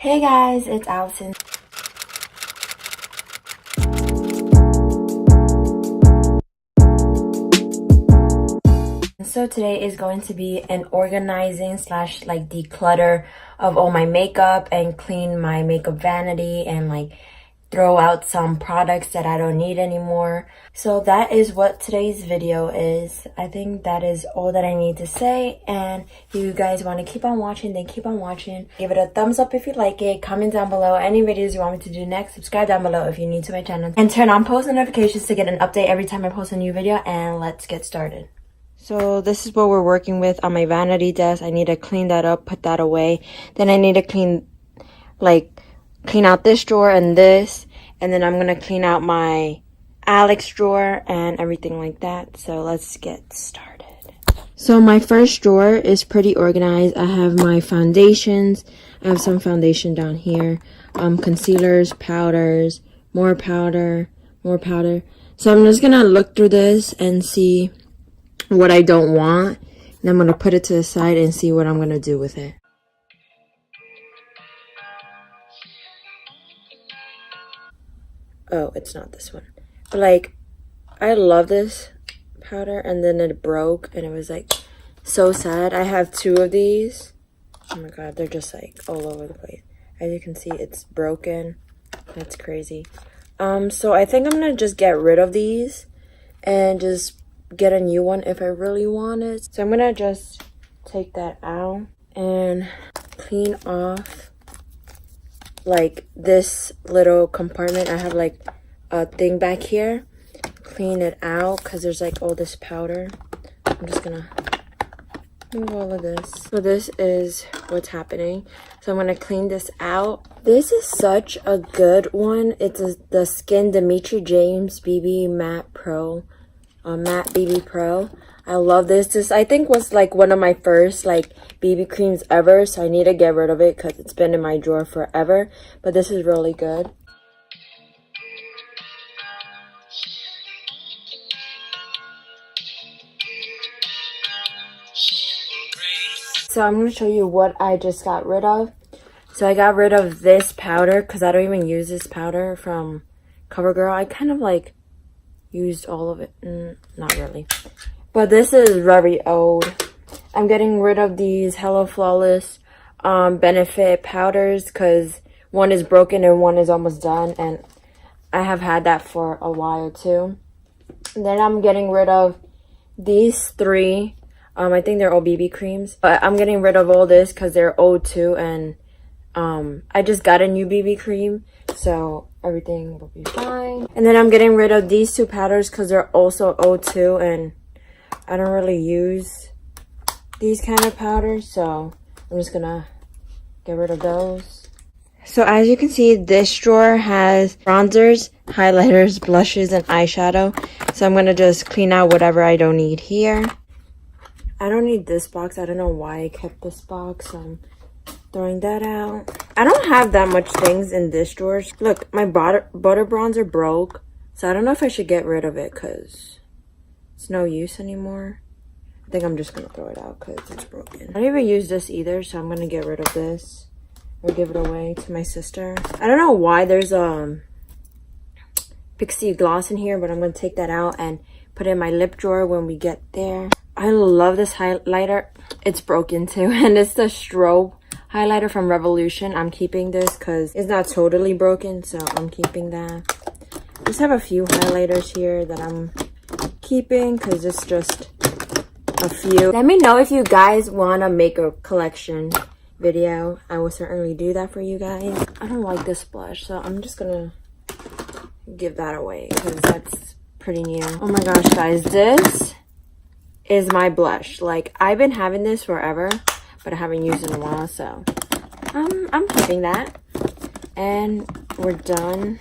Hey guys, it's Allison. So today is going to be an organizing slash like declutter of all my makeup and clean my makeup vanity and like throw out some products that I don't need anymore. So that is what today's video is. I think that is all that I need to say, and if you guys want to keep on watching, then keep on watching. Give it a thumbs up if you like it, comment down below any videos you want me to do next, subscribe down below if you're new to my channel, and turn on post notifications to get an update every time I post a new video. And let's get started. So this is what we're working with on my vanity desk. I need to clean that up, put that away. Then I need to clean out this drawer and this. And then I'm going to clean out my Alex drawer and everything like that. So let's get started. So my first drawer is pretty organized. I have my foundations. I have some foundation down here. Concealers, powders, more powder, more powder. So I'm just going to look through this and see what I don't want, and I'm going to put it to the side and see what I'm going to do with it. Oh, it's not this one. But like, I love this powder, and then it broke and it was like so sad. I have two of these. Oh my god, they're just like all over the place. As you can see, it's broken. That's crazy. So I think I'm going to just get rid of these and just get a new one if I really want it. So I'm gonna just take that out and clean off like this little compartment. I have like a thing back here. Clean it out because there's like all this powder. I'm just gonna move all of this. So this is what's happening. So I'm gonna clean this out. This is such a good one. It's the Skin Dimitri James BB Matte Pro. Matte BB Pro. I love this. This I think was like one of my first like BB creams ever, so I need to get rid of it because it's been in my drawer forever. But this is really good. So I'm going to show you what I just got rid of. So I got rid of this powder because I don't even use this powder from CoverGirl. I kind of like used all of it. Not really, but this is very old. I'm getting rid of these Hello Flawless Benefit powders because one is broken and one is almost done, and I have had that for a while too. And then I'm getting rid of these three. I think they're all BB creams, but I'm getting rid of all this because they're old too, and I just got a new BB cream, so everything will be fine. And then I'm getting rid of these two powders because they're also old too, and I don't really use these kind of powders, so I'm just gonna get rid of those. So as you can see, this drawer has bronzers, highlighters, blushes, and eyeshadow. So I'm gonna just clean out whatever I don't need here. I don't need this box. I don't know why I kept this box. So I'm throwing that out. I don't have that much things in this drawer. Look, my butter bronzer broke, so I don't know if I should get rid of it because it's no use anymore. I think I'm just gonna throw it out because it's broken. I don't even use this either, so I'm gonna get rid of this or give it away to my sister. I don't know why there's a Pixie gloss in here, but I'm gonna take that out and put it in my lip drawer when we get there. I love this highlighter. It's broken too, and it's the strobe highlighter from Revolution. I'm keeping this because it's not totally broken, so I'm keeping that. I just have a few highlighters here that I'm keeping because it's just a few. Let me know if you guys want a makeup collection video. I will certainly do that for you guys. I don't like this blush, so I'm just gonna give that away because that's pretty new. Oh my gosh, guys, this is my blush. Like, I've been having this forever, but I haven't used it in a while, so I'm keeping that. And we're done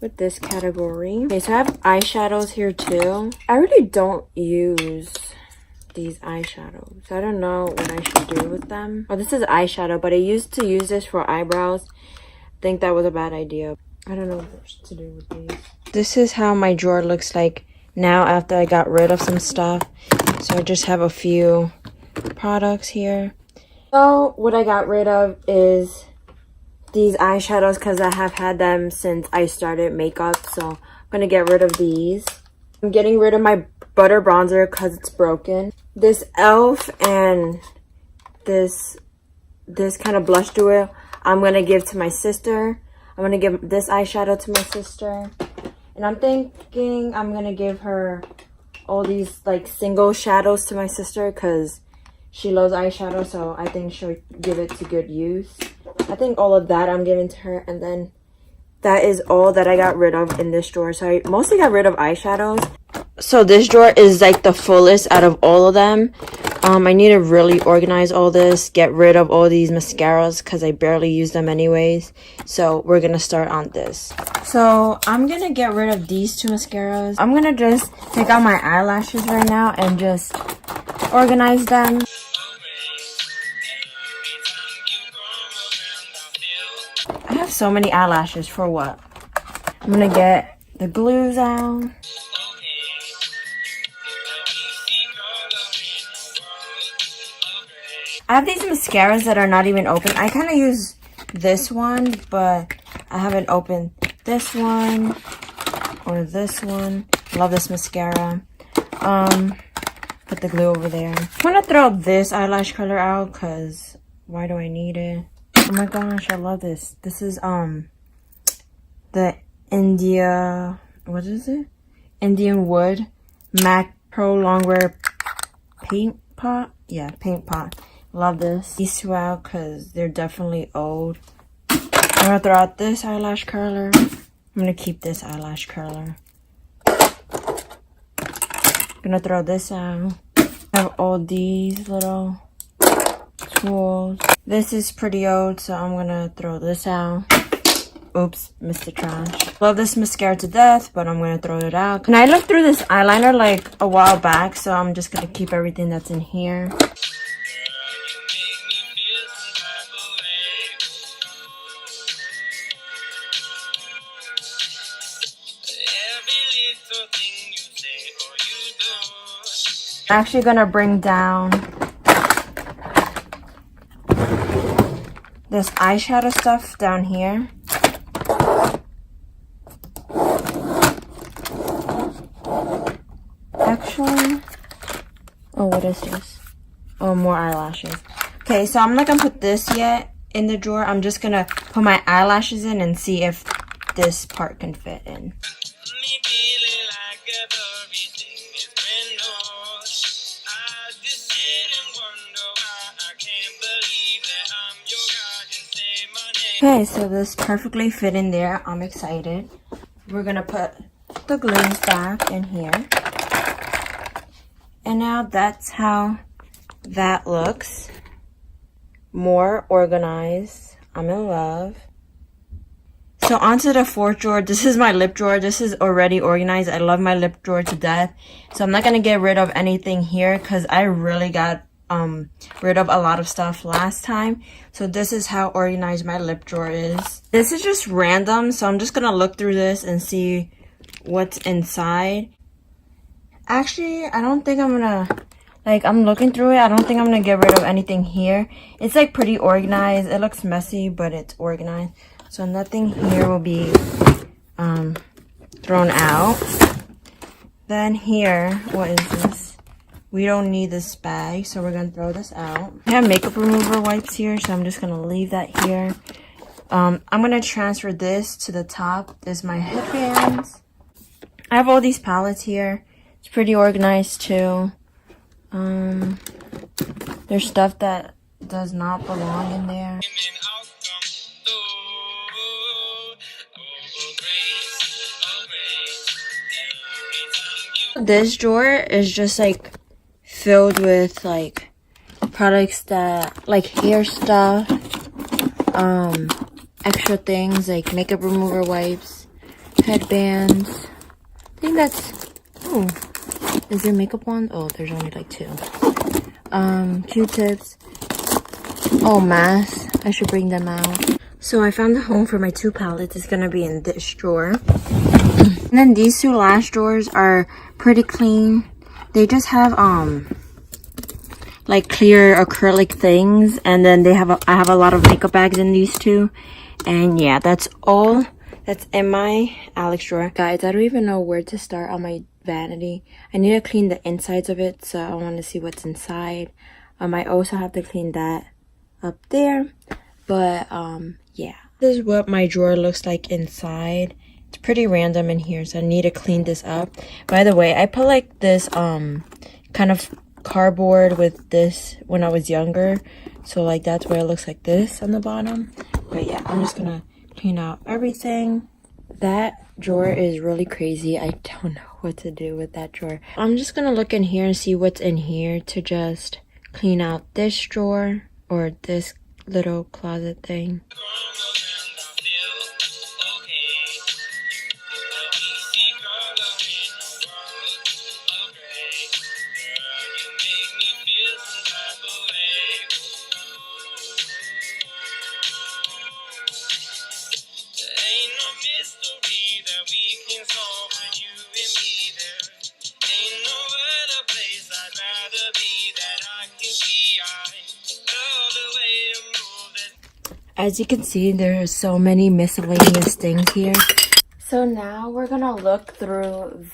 with this category. Okay, so I have eyeshadows here too. I really don't use these eyeshadows, so I don't know what I should do with them. Oh, this is eyeshadow, but I used to use this for eyebrows. I think that was a bad idea. I don't know what to do with these. This is how my drawer looks like now after I got rid of some stuff. So I just have a few products here. So what I got rid of is these eyeshadows because I have had them since I started makeup. So I'm going to get rid of these. I'm getting rid of my butter bronzer because it's broken. This e.l.f. and this kind of blush duo I'm going to give to my sister. I'm going to give this eyeshadow to my sister. And I'm thinking I'm going to give her all these like single shadows to my sister because she loves eyeshadow. So I think she'll give it to good use. I think all of that I'm giving to her. And then that is all that I got rid of in this drawer. So I mostly got rid of eyeshadows. So this drawer is like the fullest out of all of them. I need to really organize all this, get rid of all these mascaras because I barely use them anyways. So we're going to start on this. So I'm going to get rid of these two mascaras. I'm going to just take out my eyelashes right now and just organize them. I have so many eyelashes for what? I'm going to get the glues out. I have these mascaras that are not even open. I kind of use this one, but I haven't opened this one or this one. Love this mascara. Put the glue over there. I'm gonna throw this eyelash color out because why do I need it? Oh my gosh, I love this. This is the India, what is it? Indian Wood MAC Pro Longwear Paint Pot. Yeah, paint pot. Love this. These two out because they're definitely old. I'm gonna throw out this eyelash curler. I'm gonna keep this eyelash curler. Gonna throw this out. I have all these little tools. This is pretty old, so I'm gonna throw this out. Oops, missed the trash. Love this mascara to death, but I'm gonna throw it out. And I looked through this eyeliner like a while back, so I'm just gonna keep everything that's in here. I'm actually gonna bring down this eyeshadow stuff down here. Actually, oh, what is this? Oh, more eyelashes. Okay, so I'm not gonna put this yet in the drawer. I'm just gonna put my eyelashes in and see if this part can fit in. Okay, so this perfectly fit in there. I'm excited. We're gonna put the glues back in here. And now that's how that looks. More organized. I'm in love. So onto the fourth drawer. This is my lip drawer. This is already organized. I love my lip drawer to death. So I'm not gonna get rid of anything here because I really got rid of a lot of stuff last time. So this is how organized my lip drawer is. This is just random, so I'm just gonna look through this and see what's inside. Actually, I don't think I'm gonna, like, I'm looking through it. I don't think I'm gonna get rid of anything here. It's like pretty organized. It looks messy, but it's organized. So nothing here will be thrown out. Then here, what is this? We don't need this bag, so we're gonna throw this out. I have makeup remover wipes here, so I'm just gonna leave that here. I'm gonna transfer this to the top. There's my headbands. I have all these palettes here. It's pretty organized too. There's stuff that does not belong in there. This drawer is just like filled with like products that like hair stuff, extra things like makeup remover wipes, headbands. I think that's, oh, is there makeup ones? Oh, there's only like 2. Q-tips. Oh, masks. I should bring them out. So I found a home for my 2 palettes. It's gonna be in this drawer. And then these 2 lash drawers are pretty clean. They just have like clear acrylic things, and then I have a lot of makeup bags in these two. And yeah, that's all that's in my Alex drawer. Guys, I don't even know where to start on my vanity. I need to clean the insides of it, so I want to see what's inside. I also have to clean that up there. But yeah, this is what my drawer looks like inside. It's pretty random in here, so I need to clean this up. By the way, I put like this kind of cardboard with this when I was younger, so like that's where it looks like this on the bottom. But yeah, I'm just gonna clean out everything. That drawer is really crazy. I don't know what to do with that drawer. I'm just gonna look in here and see what's in here to just clean out this drawer or this little closet thing. As you can see, there are so many miscellaneous things here. So now we're gonna look through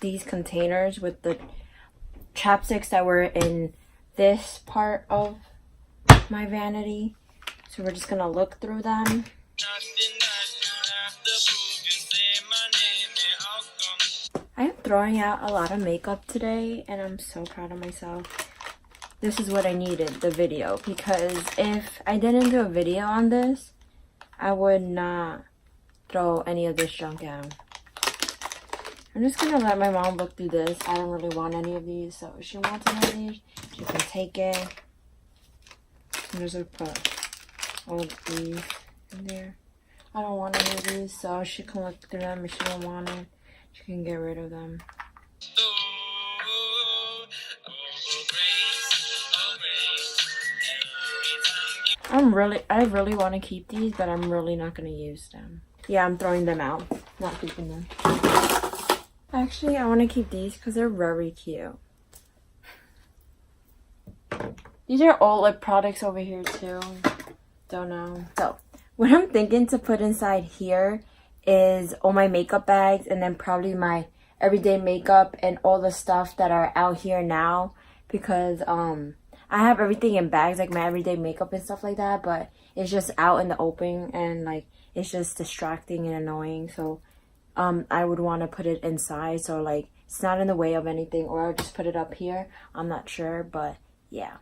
these containers with the chapsticks that were in this part of my vanity. So we're just gonna look through them. I am throwing out a lot of makeup today, and I'm so proud of myself. This is what I needed, the video, because if I didn't do a video on this, I would not throw any of this junk out. I'm just gonna let my mom look through this. I don't really want any of these, so if she wants any of these, she can take it. I'm just gonna put all of these in there. I don't want any of these, so she can look through them. If she don't want it, she can get rid of them. I really want to keep these, but I'm really not going to use them. Yeah, I'm throwing them out, not keeping them. Actually, I want to keep these because they're very cute. These are all lip products over here too. Don't know. So, what I'm thinking to put inside here is all my makeup bags, and then probably my everyday makeup and all the stuff that are out here now, because I have everything in bags, like my everyday makeup and stuff like that, but it's just out in the open, and like it's just distracting and annoying. So I would want to put it inside, so like it's not in the way of anything, or I'll just put it up here. I'm not sure, but yeah.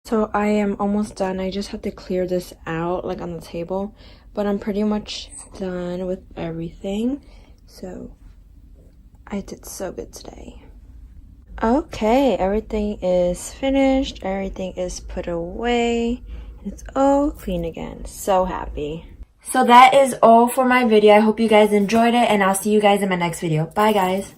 So I am almost done. I just have to clear this out like on the table, but I'm pretty much done with everything. So I did so good today. Okay, everything is finished. Everything is put away. It's all clean again. So happy. So that is all for my video. I hope you guys enjoyed it, and I'll see you guys in my next video. Bye guys.